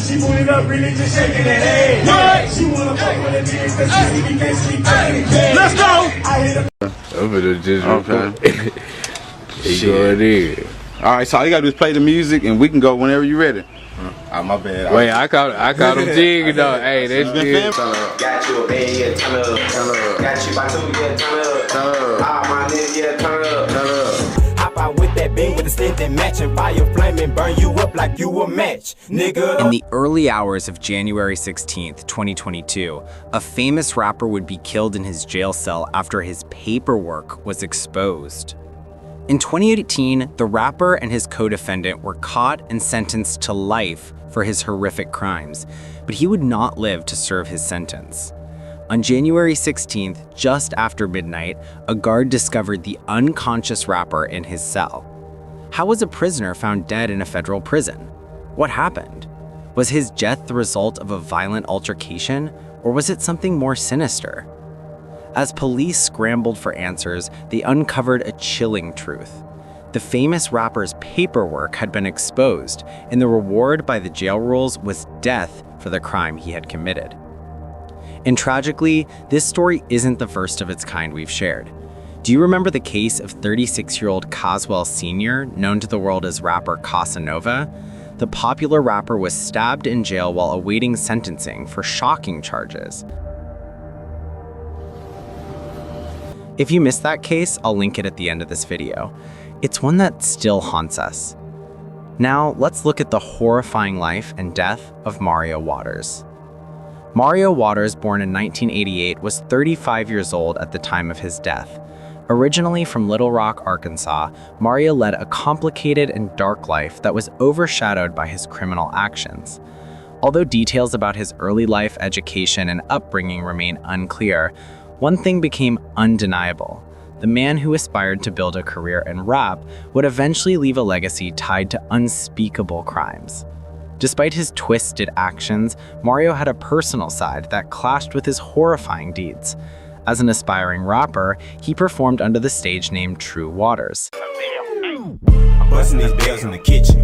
she moving up, really just shaking that ass. What? She wanna fuck with a nigga cause she can't sleep in bed. Let's go! I hit her. I'm gonna just Okay. He going in. Alright, so all you gotta do is play the music and we can go whenever you're ready. Oh, my bad. Wait, I caught him jigging though. Hey, that's good. Got you a bed, yeah, turn up. Got you by two, yeah, turn up. Ah, my nigga, yeah, turn up. Hop out with that beam with a stick that matching fire flame and burn you up like you a match, nigga. In the early hours of January 16th, 2022, a famous rapper would be killed in his jail cell after his paperwork was exposed. In 2018, the rapper and his co-defendant were caught and sentenced to life for his horrific crimes, but he would not live to serve his sentence. On January 16th, just after midnight, a guard discovered the unconscious rapper in his cell. How was a prisoner found dead in a federal prison? What happened? Was his death the result of a violent altercation, or was it something more sinister? As police scrambled for answers, they uncovered a chilling truth. The famous rapper's paperwork had been exposed, and the reward by the jail rules was death for the crime he had committed. And tragically, this story isn't the first of its kind we've shared. Do you remember the case of 36-year-old Caswell Sr., known to the world as rapper Casanova? The popular rapper was stabbed in jail while awaiting sentencing for shocking charges. If you missed that case, I'll link it at the end of this video. It's one that still haunts us. Now, let's look at the horrifying life and death of Mario Waters. Mario Waters, born in 1988, was 35 years old at the time of his death. Originally from Little Rock, Arkansas, Mario led a complicated and dark life that was overshadowed by his criminal actions. Although details about his early life, education, and upbringing remain unclear, one thing became undeniable. The man who aspired to build a career in rap would eventually leave a legacy tied to unspeakable crimes. Despite his twisted actions, Mario had a personal side that clashed with his horrifying deeds. As an aspiring rapper, he performed under the stage name True Waters. I'm busting these bells in the kitchen.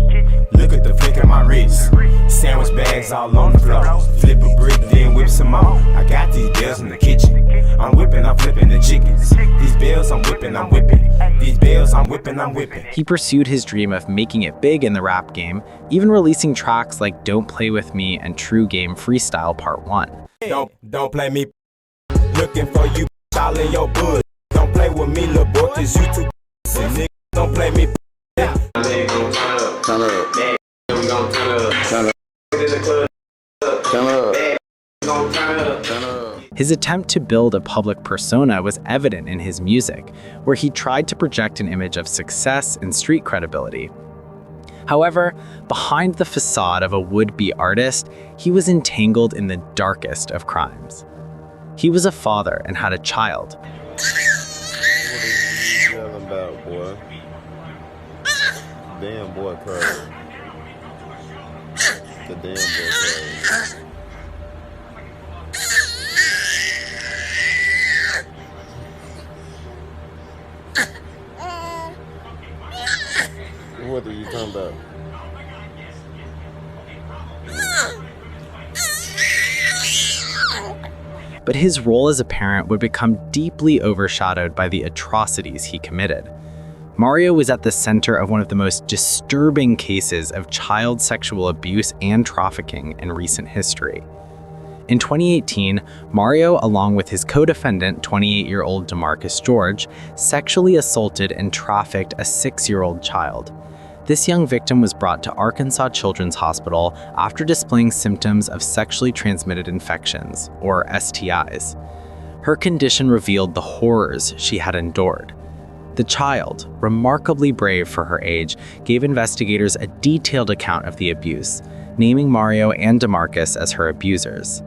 Look at the flick of my wrist. Sandwich bags all on the floor. Flip a brick, then whip some more. I got these bells in the kitchen. I'm whipping, I'm flipping the chickens. These bells I'm whipping, I'm whipping. These bells I'm whipping, I'm whipping. He pursued his dream of making it big in the rap game, even releasing tracks like Don't Play With Me and True Game Freestyle Part 1. Don't play me. Looking for you all in your bush. Don't play with me, little boy, cause you too nigga. Don't play me. Turn up. His attempt to build a public persona was evident in his music, where he tried to project an image of success and street credibility. However, behind the facade of a would-be artist, he was entangled in the darkest of crimes. He was a father and had a child. What are you yelling about, boy? Damn boy crazy. The damn boy crazy. What are you talking about? But his role as a parent would become deeply overshadowed by the atrocities he committed. Mario was at the center of one of the most disturbing cases of child sexual abuse and trafficking in recent history. In 2018, Mario, along with his co-defendant, 28-year-old DeMarcus George, sexually assaulted and trafficked a 6-year-old child. This young victim was brought to Arkansas Children's Hospital after displaying symptoms of sexually transmitted infections, or STIs. Her condition revealed the horrors she had endured. The child, remarkably brave for her age, gave investigators a detailed account of the abuse, naming Mario and DeMarcus as her abusers.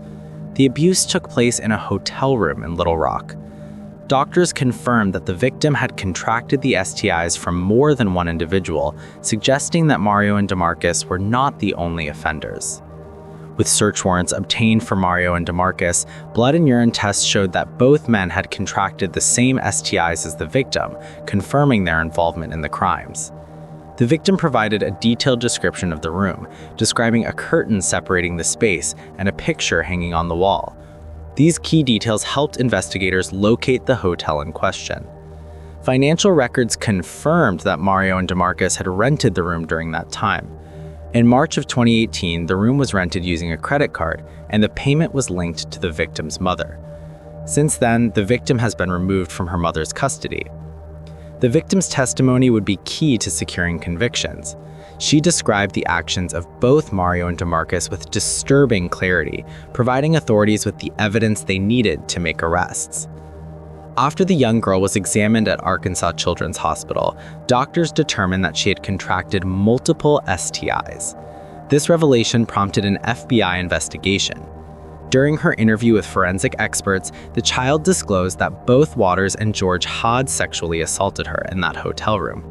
The abuse took place in a hotel room in Little Rock. Doctors confirmed that the victim had contracted the STIs from more than one individual, suggesting that Mario and DeMarcus were not the only offenders. With search warrants obtained for Mario and DeMarcus, blood and urine tests showed that both men had contracted the same STIs as the victim, confirming their involvement in the crimes. The victim provided a detailed description of the room, describing a curtain separating the space and a picture hanging on the wall. These key details helped investigators locate the hotel in question. Financial records confirmed that Mario and DeMarcus had rented the room during that time. In March of 2018, the room was rented using a credit card, and the payment was linked to the victim's mother. Since then, the victim has been removed from her mother's custody. The victim's testimony would be key to securing convictions. She described the actions of both Mario and DeMarcus with disturbing clarity, providing authorities with the evidence they needed to make arrests. After the young girl was examined at Arkansas Children's Hospital, doctors determined that she had contracted multiple STIs. This revelation prompted an FBI investigation. During her interview with forensic experts, the child disclosed that both Waters and George had sexually assaulted her in that hotel room.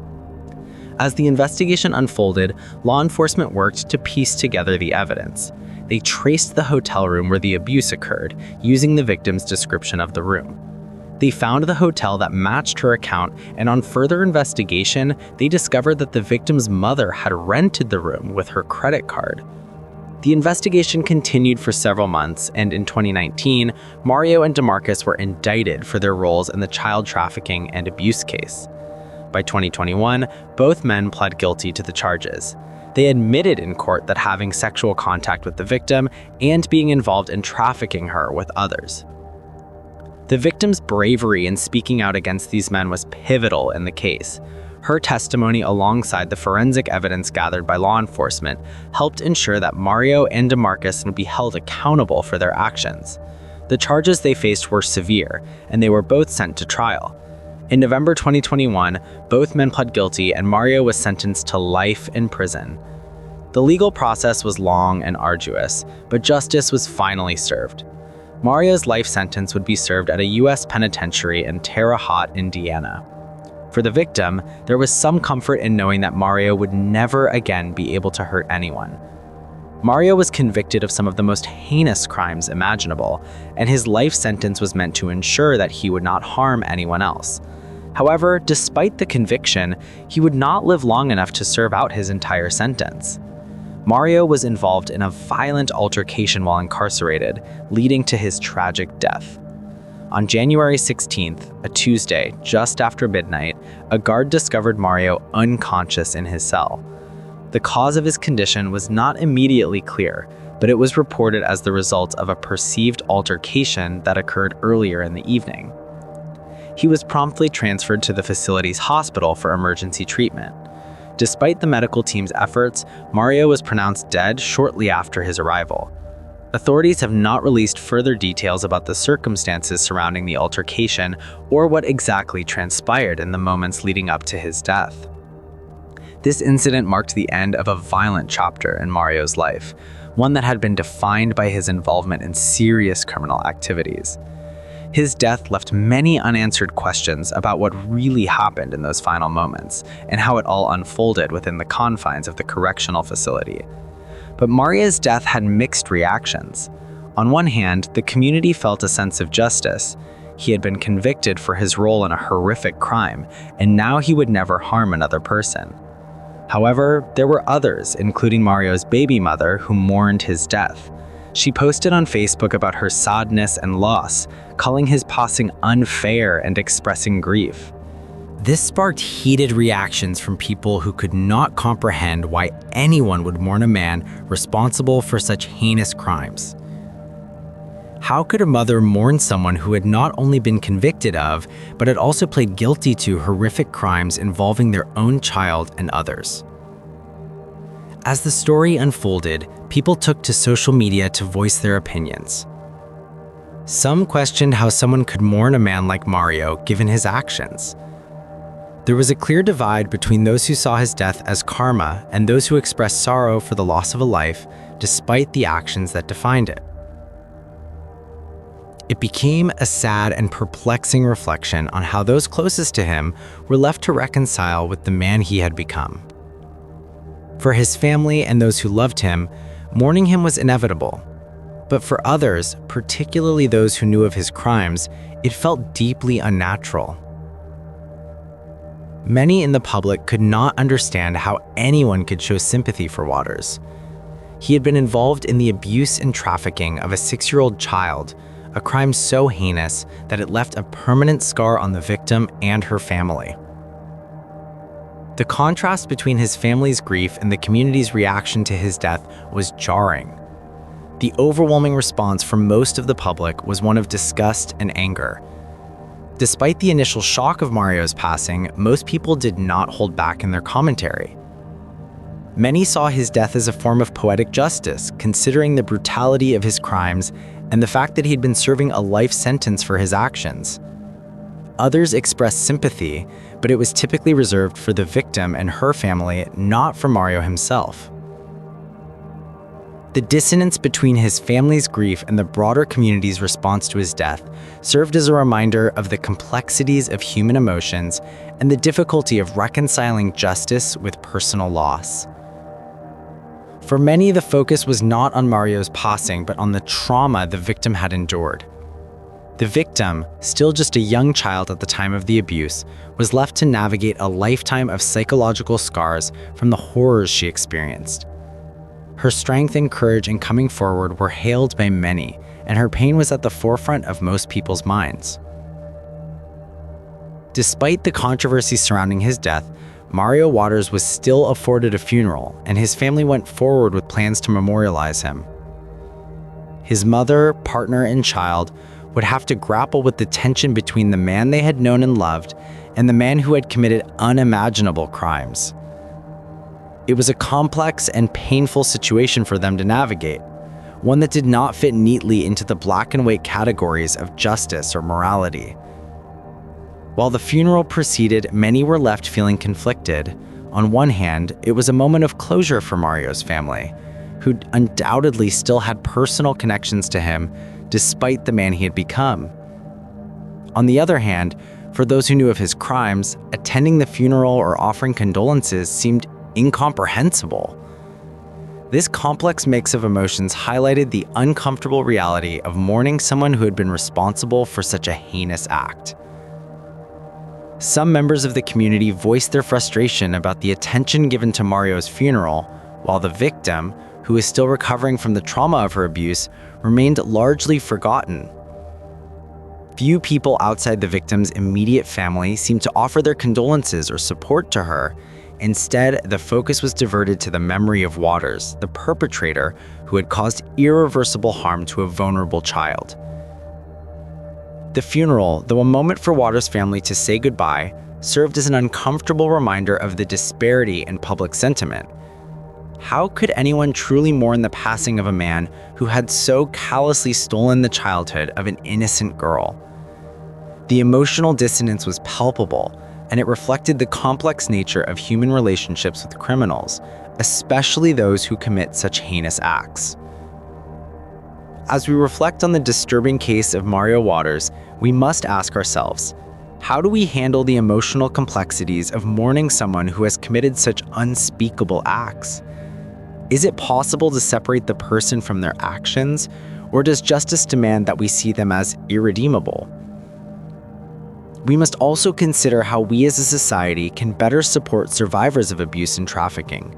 As the investigation unfolded, law enforcement worked to piece together the evidence. They traced the hotel room where the abuse occurred, using the victim's description of the room. They found the hotel that matched her account, and on further investigation, they discovered that the victim's mother had rented the room with her credit card. The investigation continued for several months, and in 2019, Mario and DeMarcus were indicted for their roles in the child trafficking and abuse case. By 2021, both men pled guilty to the charges. They admitted in court that having sexual contact with the victim and being involved in trafficking her with others. The victim's bravery in speaking out against these men was pivotal in the case. Her testimony, alongside the forensic evidence gathered by law enforcement, helped ensure that Mario and DeMarcus would be held accountable for their actions. The charges they faced were severe, and they were both sent to trial. In November 2021, both men pled guilty, and Mario was sentenced to life in prison. The legal process was long and arduous, but justice was finally served. Mario's life sentence would be served at a U.S. penitentiary in Terre Haute, Indiana. For the victim, there was some comfort in knowing that Mario would never again be able to hurt anyone. Mario was convicted of some of the most heinous crimes imaginable, and his life sentence was meant to ensure that he would not harm anyone else. However, despite the conviction, he would not live long enough to serve out his entire sentence. Mario was involved in a violent altercation while incarcerated, leading to his tragic death. On January 16th, a Tuesday, just after midnight, a guard discovered Mario unconscious in his cell. The cause of his condition was not immediately clear, but it was reported as the result of a perceived altercation that occurred earlier in the evening. He was promptly transferred to the facility's hospital for emergency treatment. Despite the medical team's efforts, Mario was pronounced dead shortly after his arrival. Authorities have not released further details about the circumstances surrounding the altercation or what exactly transpired in the moments leading up to his death. This incident marked the end of a violent chapter in Mario's life, one that had been defined by his involvement in serious criminal activities. His death left many unanswered questions about what really happened in those final moments and how it all unfolded within the confines of the correctional facility. But Mario's death had mixed reactions. On one hand, the community felt a sense of justice. He had been convicted for his role in a horrific crime, and now he would never harm another person. However, there were others, including Mario's baby mother, who mourned his death. She posted on Facebook about her sadness and loss, calling his passing unfair and expressing grief. This sparked heated reactions from people who could not comprehend why anyone would mourn a man responsible for such heinous crimes. How could a mother mourn someone who had not only been convicted of, but had also pled guilty to horrific crimes involving their own child and others? As the story unfolded, people took to social media to voice their opinions. Some questioned how someone could mourn a man like Mario given his actions. There was a clear divide between those who saw his death as karma and those who expressed sorrow for the loss of a life, despite the actions that defined it. It became a sad and perplexing reflection on how those closest to him were left to reconcile with the man he had become. For his family and those who loved him, mourning him was inevitable. But for others, particularly those who knew of his crimes, it felt deeply unnatural. Many in the public could not understand how anyone could show sympathy for Waters. He had been involved in the abuse and trafficking of a 6-year-old child, a crime so heinous that it left a permanent scar on the victim and her family. The contrast between his family's grief and the community's reaction to his death was jarring. The overwhelming response from most of the public was one of disgust and anger. Despite the initial shock of Mario's passing, most people did not hold back in their commentary. Many saw his death as a form of poetic justice, considering the brutality of his crimes and the fact that he'd been serving a life sentence for his actions. Others expressed sympathy, but it was typically reserved for the victim and her family, not for Mario himself. The dissonance between his family's grief and the broader community's response to his death served as a reminder of the complexities of human emotions and the difficulty of reconciling justice with personal loss. For many, the focus was not on Mario's passing, but on the trauma the victim had endured. The victim, still just a young child at the time of the abuse, was left to navigate a lifetime of psychological scars from the horrors she experienced. Her strength and courage in coming forward were hailed by many, and her pain was at the forefront of most people's minds. Despite the controversy surrounding his death, Mario Waters was still afforded a funeral, and his family went forward with plans to memorialize him. His mother, partner, and child would have to grapple with the tension between the man they had known and loved and the man who had committed unimaginable crimes. It was a complex and painful situation for them to navigate, one that did not fit neatly into the black and white categories of justice or morality. While the funeral proceeded, many were left feeling conflicted. On one hand, it was a moment of closure for Mario's family, who undoubtedly still had personal connections to him despite the man he had become. On the other hand, for those who knew of his crimes, attending the funeral or offering condolences seemed incomprehensible. This complex mix of emotions highlighted the uncomfortable reality of mourning someone who had been responsible for such a heinous act. Some members of the community voiced their frustration about the attention given to Mario's funeral, while the victim, who is still recovering from the trauma of her abuse, remained largely forgotten. Few people outside the victim's immediate family seemed to offer their condolences or support to her. Instead, the focus was diverted to the memory of Waters, the perpetrator who had caused irreversible harm to a vulnerable child. The funeral, though a moment for Waters' family to say goodbye, served as an uncomfortable reminder of the disparity in public sentiment. How could anyone truly mourn the passing of a man who had so callously stolen the childhood of an innocent girl? The emotional dissonance was palpable, and it reflected the complex nature of human relationships with criminals, especially those who commit such heinous acts. As we reflect on the disturbing case of Mario Waters, we must ask ourselves, how do we handle the emotional complexities of mourning someone who has committed such unspeakable acts? Is it possible to separate the person from their actions, or does justice demand that we see them as irredeemable? We must also consider how we as a society can better support survivors of abuse and trafficking.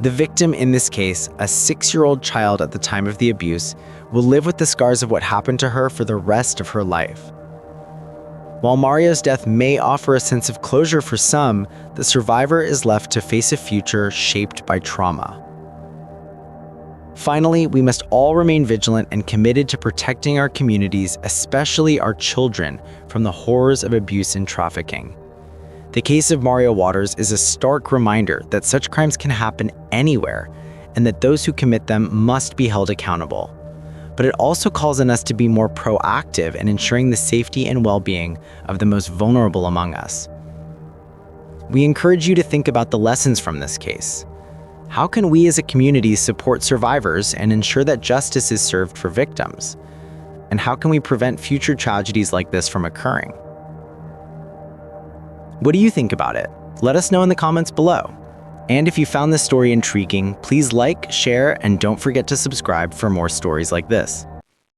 The victim in this case, a 6-year-old child at the time of the abuse, will live with the scars of what happened to her for the rest of her life. While Mario's death may offer a sense of closure for some, the survivor is left to face a future shaped by trauma. Finally, we must all remain vigilant and committed to protecting our communities, especially our children, from the horrors of abuse and trafficking. The case of Mario Waters is a stark reminder that such crimes can happen anywhere, and that those who commit them must be held accountable. But it also calls on us to be more proactive in ensuring the safety and well-being of the most vulnerable among us. We encourage you to think about the lessons from this case. How can we as a community support survivors and ensure that justice is served for victims? And how can we prevent future tragedies like this from occurring? What do you think about it? Let us know in the comments below. And if you found this story intriguing, please like, share, and don't forget to subscribe for more stories like this.